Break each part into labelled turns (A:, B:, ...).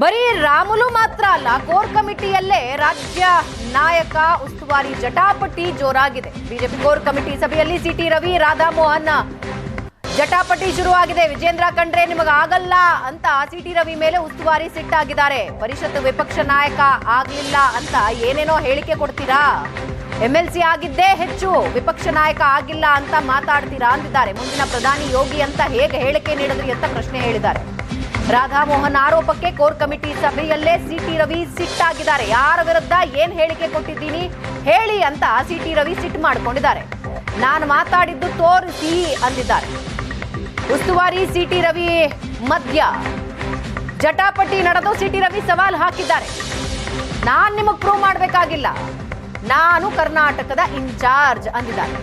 A: ಬರೀ ರಾಮುಲು ಮಾತ್ರ ಅಲ್ಲ, ಕೋರ್ ಕಮಿಟಿಯಲ್ಲೇ ರಾಜ್ಯ ನಾಯಕ ಉಸ್ತುವಾರಿ ಜಟಾಪಟಿ ಜೋರಾಗಿದೆ. ಬಿಜೆಪಿ ಕೋರ್ ಕಮಿಟಿ ಸಭೆಯಲ್ಲಿ ಸಿಟಿ ರವಿ, ರಾಧಾ ಮೋಹನ್ ಜಟಾಪಟಿ ಶುರುವಾಗಿದೆ. ವಿಜೇಂದ್ರ ಖಂಡ್ರೆ ನಿಮಗಾಗಲ್ಲ ಅಂತ ಸಿಟಿ ರವಿ ಮೇಲೆ ಉಸ್ತುವಾರಿ ಸಿಟ್ಟಾಗಿದ್ದಾರೆ. ಪರಿಷತ್ ವಿಪಕ್ಷ ನಾಯಕ ಆಗ್ಲಿಲ್ಲ ಅಂತ ಏನೇನೋ ಹೇಳಿಕೆ ಕೊಡ್ತೀರಾ, ಎಂಎಲ್ಸಿ ಆಗಿದ್ದೇ ಹೆಚ್ಚು, ವಿಪಕ್ಷ ನಾಯಕ ಆಗಿಲ್ಲ ಅಂತ ಮಾತಾಡ್ತೀರಾ ಅಂದಿದ್ದಾರೆ. ಮುಂದಿನ ಪ್ರಧಾನಿ ಯೋಗಿ ಅಂತ ಹೇಗೆ ಹೇಳಿಕೆ ನೀಡಿದ್ರಿ ಅಂತ ಪ್ರಶ್ನೆ ಹೇಳಿದ್ದಾರೆ. ರಾಧಾ ಮೋಹನ್ ಆರೋಪಕ್ಕೆ ಕೋರ್ ಕಮಿಟಿ ಸಭೆಯಲ್ಲೇ ಸಿಟಿ ರವಿ ಸಿಟ್ಟಾಗಿದ್ದಾರೆ. ಯಾರ ವಿರುದ್ಧ ಏನ್ ಹೇಳಿಕೆ ಕೊಟ್ಟಿದ್ದೀನಿ ಹೇಳಿ ಅಂತ ಸಿಟಿ ರವಿ ಸಿಟ್ಟು ಮಾಡಿಕೊಂಡಿದ್ದಾರೆ. ನಾನು ಮಾತಾಡಿದ್ದು ತೋರಿಸಿ ಅಂದಿದ್ದಾರೆ. ಉಸ್ತುವಾರಿ ಸಿಟಿ ರವಿ ಮಧ್ಯ ಜಟಾಪಟಿ ನಡೆದು ಸಿಟಿ ರವಿ ಸವಾಲ್ ಹಾಕಿದ್ದಾರೆ. ನಾನ್ ನಿಮಗ್ ಪ್ರೂವ್ ಮಾಡಬೇಕಾಗಿಲ್ಲ, ನಾನು ಕರ್ನಾಟಕದ ಇನ್ಚಾರ್ಜ್ ಅಂದಿದ್ದಾರೆ.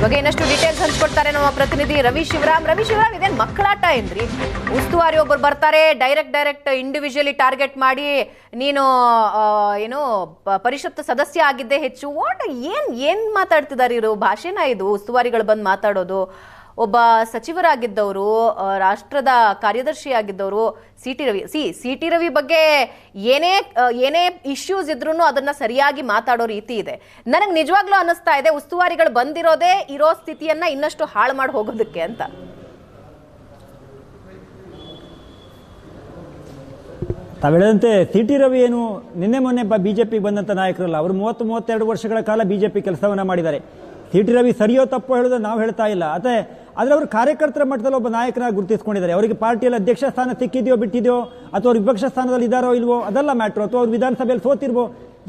A: ಬಗ್ಗೆ ಇನ್ನಷ್ಟು ಡೀಟೇಲ್ಸ್ ಹಂಚ್ಕೊಡ್ತಾರೆ ನಮ್ಮ ಪ್ರತಿನಿಧಿ ರವಿ ಶಿವರಾಮ್. ಇದೇನು ಮಕ್ಕಳಾಟ ಏನ್ರಿ? ಉಸ್ತುವಾರಿ ಒಬ್ಬರು ಬರ್ತಾರೆ, ಡೈರೆಕ್ಟ್ ಇಂಡಿವಿಜುವಲಿ ಟಾರ್ಗೆಟ್ ಮಾಡಿ ನೀನು ಏನು ಪರಿಷತ್ ಸದಸ್ಯ ಆಗಿದ್ದೆ ಹೆಚ್ಚು, ವಾಟ್ ಏನ್ ಮಾತಾಡ್ತಿದ್ದಾರೆ ಇವರು? ಭಾಷೆನ ಇದು ಉಸ್ತುವಾರಿಗಳು ಬಂದು ಮಾತಾಡೋದು? ಒಬ್ಬ ಸಚಿವರಾಗಿದ್ದವರು, ರಾಷ್ಟ್ರದ ಕಾರ್ಯದರ್ಶಿ ಆಗಿದ್ದವರು ಸಿಟಿ ರವಿ ಬಗ್ಗೆ ಏನೇ ಇಶ್ಯೂಸ್ ಇದ್ರೂ ಅದನ್ನ ಸರಿಯಾಗಿ ಮಾತಾಡೋ ರೀತಿ ಇದೆ. ನನಗೆ ನಿಜವಾಗ್ಲೂ ಅನ್ನಿಸ್ತಾ ಇದೆ ಉಸ್ತುವಾರಿಗಳು ಬಂದಿರೋದೇ ಇರೋ ಸ್ಥಿತಿಯನ್ನ ಇನ್ನಷ್ಟು ಹಾಳು ಮಾಡಿ ಹೋಗೋದಕ್ಕೆ ಅಂತ.
B: ತಾವು ಹೇಳಿದಂತೆ ಸಿಟಿ ರವಿ ಏನು ನಿನ್ನೆ ಮೊನ್ನೆ ಬಿಜೆಪಿಗೆ ಬಂದಂತ ನಾಯಕರಲ್ಲ. ಅವರು 30-32 ವರ್ಷಗಳ ಕಾಲ ಬಿಜೆಪಿ ಕೆಲಸವನ್ನ ಮಾಡಿದ್ದಾರೆ. ಸಿಟಿ ರವಿ ಸರಿಯೋ ತಪ್ಪೋ ಹೇಳೋದು ನಾವು ಹೇಳ್ತಾ ಇಲ್ಲ. ಆದರೆ ಅವರು ಕಾರ್ಯಕರ್ತರ ಮಟ್ಟದಲ್ಲಿ ಒಬ್ಬ ನಾಯಕನಾಗಿ ಗುರುತಿಸಿಕೊಂಡಿದ್ದಾರೆ. ಅವರಿಗೆ ಪಾರ್ಟಿಯಲ್ಲಿ ಅಧ್ಯಕ್ಷ ಸ್ಥಾನ ಸಿಕ್ಕಿದೆಯೋ ಬಿಟ್ಟಿದೆಯೋ, ಅಥವಾ ಅವ್ರು ವಿಪಕ್ಷ ಸ್ಥಾನದಲ್ಲಿ ಇದ್ದಾರೋ ಇಲ್ವೋ ಅದೆಲ್ಲ ಮ್ಯಾಟ್ರು. ಅಥವಾ ಅವ್ರು ವಿಧಾನಸಭೆಯಲ್ಲಿ ಸೋತಿರ್ಬೋ,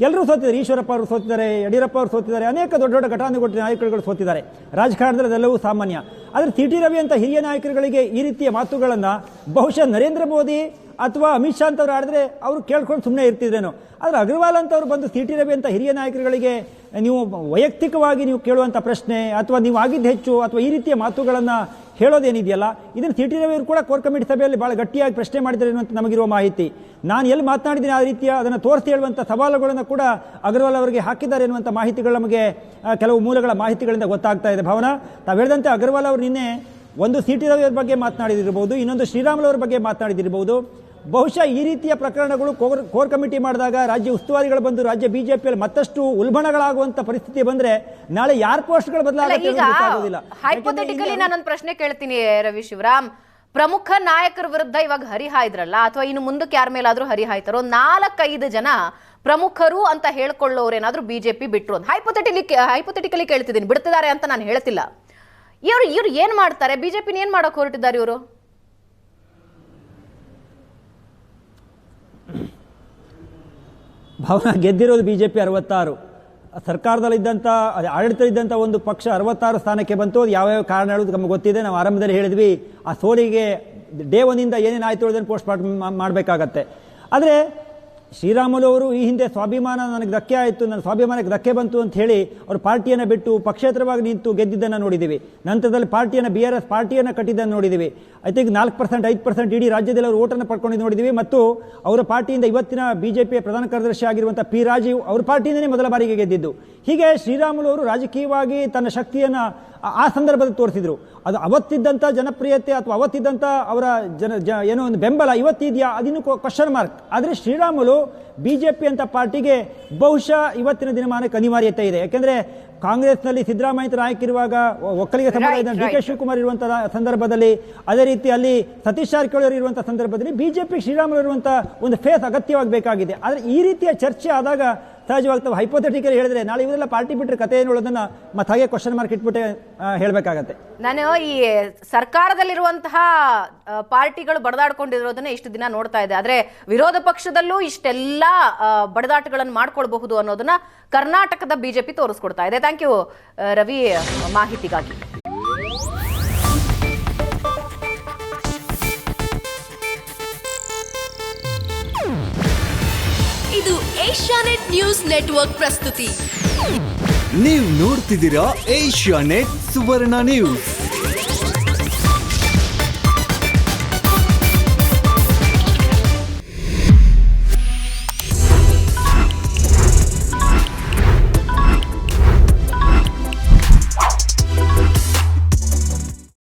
B: ಎಲ್ಲರೂ ಸೋತಿದ್ದಾರೆ. ಈಶ್ವರಪ್ಪ ಅವರು ಸೋತಿದ್ದಾರೆ, ಯಡಿಯೂರಪ್ಪ ಅವರು ಸೋತಿದ್ದಾರೆ, ಅನೇಕ ದೊಡ್ಡ ದೊಡ್ಡ ಘಟಾನುಘಟಿ ನಾಯಕರುಗಳು ಸೋತಿದ್ದಾರೆ. ರಾಜಕಾರಣದಲ್ಲಿ ಅದೆಲ್ಲವೂ ಸಾಮಾನ್ಯ. ಆದರೆ ಸಿಟಿ ರವಿ ಅಂತ ಹಿರಿಯ ನಾಯಕರುಗಳಿಗೆ ಈ ರೀತಿಯ ಮಾತುಗಳನ್ನು ಬಹುಶಃ ನರೇಂದ್ರ ಮೋದಿ ಅಥವಾ ಅಮಿತ್ ಶಾ ಅಂತವ್ರು ಆಡಿದ್ರೆ ಅವರು ಕೇಳ್ಕೊಂಡು ಸುಮ್ಮನೆ ಇರ್ತಿದ್ರೇನೋ. ಆದರೆ ಅಗ್ರವಾಲ್ ಅಂತವ್ರು ಬಂದು ಸಿಟಿ ರವಿ ಅಂತ ಹಿರಿಯ ನಾಯಕರುಗಳಿಗೆ ನೀವು ವೈಯಕ್ತಿಕವಾಗಿ ನೀವು ಕೇಳುವಂಥ ಪ್ರಶ್ನೆ, ಅಥವಾ ನೀವು ಆಗಿದ್ದು ಹೆಚ್ಚು, ಅಥವಾ ಈ ರೀತಿಯ ಮಾತುಗಳನ್ನು ಹೇಳೋದೇನಿದೆಯಲ್ಲ, ಇದನ್ನು ಸಿಟಿ ರವಿ ಅವರು ಕೂಡ ಕೋರ್ ಕಮಿಟಿ ಸಭೆಯಲ್ಲಿ ಬಹಳ ಗಟ್ಟಿಯಾಗಿ ಪ್ರಶ್ನೆ ಮಾಡಿದ್ದಾರೆ ಅನ್ನುವಂಥ ನಮಗಿರುವ ಮಾಹಿತಿ. ನಾನು ಎಲ್ಲಿ ಮಾತನಾಡಿದ್ದೀನಿ ಆ ರೀತಿಯ ಅದನ್ನು ತೋರಿಸಿ ಹೇಳುವಂಥ ಸವಾಲುಗಳನ್ನು ಕೂಡ ಅಗರ್ವಾಲ್ ಅವರಿಗೆ ಹಾಕಿದ್ದಾರೆ ಎನ್ನುವಂಥ ಮಾಹಿತಿಗಳು ನಮಗೆ ಕೆಲವು ಮೂಲಗಳ ಮಾಹಿತಿಗಳಿಂದ ಗೊತ್ತಾಗ್ತಾ ಇದೆ. ಭಾವನಾ, ತಾವು ಹೇಳಿದಂತೆ ಅಗರ್ವಾಲ್ ಅವರು ನಿನ್ನೆ ಒಂದು ಸಿಟಿ ರವಿ ಅವರ ಬಗ್ಗೆ ಮಾತನಾಡಿದಿರಬಹುದು, ಇನ್ನೊಂದು ಶ್ರೀರಾಮುಲು ಅವರ ಬಗ್ಗೆ ಮಾತನಾಡಿದಿರಬಹುದು. ಬಹುಶಃ ಈ ರೀತಿಯ ಪ್ರಕರಣಗಳು ಕೋರ್ ಕಮಿಟಿ ಮಾಡಿದಾಗ ರಾಜ್ಯ ಉಸ್ತುವಾರಿಗಳು ಬಂದು ರಾಜ್ಯ ಬಿಜೆಪಿಯಲ್ಲಿ ಮತ್ತಷ್ಟು ಉಲ್ಬಣಗಳಾಗುವಂತ ಪರಿಸ್ಥಿತಿ ಬಂದ್ರೆ ನಾಳೆ ಯಾರ ಪೋಸ್ಟ್ಗಳು ಬದಲಾಗುವುದಿಲ್ಲ.
A: ಹೈಪೋಥೆಟಿಕಲಿ ನಾನೊಂದು ಪ್ರಶ್ನೆ ಕೇಳ್ತೀನಿ ರವಿ ಶಿವರಾಮ್. ಪ್ರಮುಖ ನಾಯಕರ ವಿರುದ್ಧ ಇವಾಗ ಹರಿಹಾಯ್ದ್ರಲ್ಲ, ಅಥವಾ ಇನ್ನು ಮುಂದಕ್ಕೆ ಯಾರ ಮೇಲಾದ್ರೂ ಹರಿಹಾಯ್ತಾರೋ, 4-5 ಜನ ಪ್ರಮುಖರು ಅಂತ ಹೇಳ್ಕೊಳ್ಳೋರೇನಾದ್ರೂ ಬಿಜೆಪಿ ಬಿಟ್ರು ಅಂತ ಹೈಪೋಥೆಟಿಕಲಿ ಕೇಳ್ತಿದ್ದೀನಿ. ಬಿಡ್ತಿದ್ದಾರೆ ಅಂತ ನಾನು ಹೇಳ್ತಿಲ್ಲ. ಇವ್ರು ಏನ್ ಮಾಡ್ತಾರೆ? ಬಿಜೆಪಿನ ಏನ್ ಮಾಡಕ್ ಹೊರಟಿದ್ದಾರೆ ಇವರು?
B: ಭಾವನಾ, ಗೆದ್ದಿರೋದು ಬಿಜೆಪಿ 66. ಸರ್ಕಾರದಲ್ಲಿದ್ದಂಥ ಆಡಳಿತದಲ್ಲಿದ್ದಂಥ ಒಂದು ಪಕ್ಷ 66 ಸ್ಥಾನಕ್ಕೆ ಬಂತು. ಅದು ಯಾವ್ಯಾವ ಕಾರಣ ಹೇಳೋದು ನಮಗೆ ಗೊತ್ತಿದೆ. ನಾವು ಆರಂಭದಲ್ಲಿ ಹೇಳಿದ್ವಿ, ಆ ಸೋಲಿಗೆ ಡೇ 1 ಏನೇನಾಯಿತು ಹೇಳೋದನ್ನು ಪೋಸ್ಟ್ ಮಾಡಬೇಕಾಗತ್ತೆ. ಆದರೆ ಶ್ರೀರಾಮುಲು ಅವರು ಈ ಹಿಂದೆ ಸ್ವಾಭಿಮಾನ ನನಗೆ ಧಕ್ಕೆ ಆಯಿತು, ನನ್ನ ಸ್ವಾಭಿಮಾನಕ್ಕೆ ಧಕ್ಕೆ ಬಂತು ಅಂತ ಹೇಳಿ ಅವರು ಪಾರ್ಟಿಯನ್ನು ಬಿಟ್ಟು ಪಕ್ಷೇತರವಾಗಿ ನಿಂತು ಗೆದ್ದಿದ್ದನ್ನು ನೋಡಿದ್ದೀವಿ. ನಂತರದಲ್ಲಿ BRS ಪಾರ್ಟಿಯನ್ನು ಕಟ್ಟಿದ್ದನ್ನು ನೋಡಿದ್ದೀವಿ. ಐ ಥಿಂಕ್ 4%, 5% ಇಡೀ ರಾಜ್ಯದಲ್ಲಿ ಅವರು ಓಟನ್ನು ಪಡ್ಕೊಂಡಿದ್ದು ನೋಡಿದ್ದೀವಿ. ಮತ್ತು ಅವರ ಪಾರ್ಟಿಯಿಂದ ಇವತ್ತಿನ ಬಿಜೆಪಿಯ ಪ್ರಧಾನ ಕಾರ್ಯದರ್ಶಿ ಆಗಿರುವಂಥ ಪಿ ರಾಜೀವ್ ಅವ್ರ ಪಾರ್ಟಿಯಿಂದಲೇ ಮೊದಲ ಬಾರಿಗೆ ಗೆದ್ದಿದ್ದು. ಹೀಗೆ ಶ್ರೀರಾಮುಲು ಅವರು ರಾಜಕೀಯವಾಗಿ ತನ್ನ ಶಕ್ತಿಯನ್ನು ಆ ಸಂದರ್ಭದಲ್ಲಿ ತೋರಿಸಿದ್ರು. ಅದು ಅವತ್ತಿದ್ದಂಥ ಜನಪ್ರಿಯತೆ ಅಥವಾ ಅವತ್ತಿದ್ದಂಥ ಅವರ ಏನೋ ಒಂದು ಬೆಂಬಲ ಇವತ್ತಿದೆಯಾ ಅದಿನ್ನು ಕ್ವಶನ್ ಮಾರ್ಕ್. ಆದರೆ ಶ್ರೀರಾಮುಲು ಬಿಜೆಪಿ ಅಂತ ಪಾರ್ಟಿಗೆ ಬಹುಶಃ ಇವತ್ತಿನ ದಿನಮಾನಕ್ಕೆ ಅನಿವಾರ್ಯತೆ ಇದೆ. ಯಾಕೆಂದ್ರೆ ಕಾಂಗ್ರೆಸ್ನಲ್ಲಿ ಸಿದ್ದರಾಮಯ್ಯ ನಾಯಕರಿರುವಾಗ, ಒಕ್ಕಲಿಗ ಸಮುದಾಯದ ಡಿ ಕೆ ಶಿವಕುಮಾರ್ ಇರುವಂತಹ ಸಂದರ್ಭದಲ್ಲಿ, ಅದೇ ರೀತಿ ಅಲ್ಲಿ ಸತೀಶ್ ಜಾರಕಿಹೊಳಿ ಇರುವಂತಹ ಸಂದರ್ಭದಲ್ಲಿ ಬಿಜೆಪಿ ಶ್ರೀರಾಮುಲು ಇರುವಂತಹ ಒಂದು ಫೇಸ್ ಅಗತ್ಯವಾಗಬೇಕಾಗಿದೆ. ಆದರೆ ಈ ರೀತಿಯ ಚರ್ಚೆ ಆದಾಗ ಸಹಜವಾಗಿ ತಾವು ಹೈಪೋಥೆಟಿಕಲಿ ಹೇಳಿದ್ರೆ ನಾಳೆ ಇವರೆಲ್ಲ ಪಾರ್ಟಿ ಬಿಟ್ಟರೆ ಕಥೆ ಏನು ಹೇಳೋದನ್ನ ಮತ್ತೆ ಹಾಗೆ ಕ್ವಶನ್ ಮಾರ್ಕ್ ಇಟ್ಬಿಟ್ಟೆ ಹೇಳಬೇಕಾಗತ್ತೆ.
A: ನಾನು ಈ ಸರ್ಕಾರದಲ್ಲಿರುವಂತಹ ಪಾರ್ಟಿಗಳು ಬಡದಾಡ್ಕೊಂಡಿರೋದನ್ನ ಇಷ್ಟು ದಿನ ನೋಡ್ತಾ ಇದೆ. ಆದ್ರೆ ವಿರೋಧ ಪಕ್ಷದಲ್ಲೂ ಇಷ್ಟೆಲ್ಲ ಬಡದಾಟಗಳನ್ನು ಮಾಡ್ಕೊಳ್ಬಹುದು ಅನ್ನೋದನ್ನ ಕರ್ನಾಟಕದ ಬಿಜೆಪಿ ತೋರಿಸ್ಕೊಡ್ತಾ ಇದೆ. ಥ್ಯಾಂಕ್ ಯು ರವಿ ಮಾಹಿತಿಗಾಗಿ.
C: ಇದು ಏಷ್ಯಾನೆಟ್ ನ್ಯೂಸ್ ನೆಟ್ವರ್ಕ್ ಪ್ರಸ್ತುತಿ.
D: ನೀವು ನೋಡ್ತಿದ್ದೀರಾ ಏಷ್ಯಾನೆಟ್ ಸುವರ್ಣ ನ್ಯೂಸ್.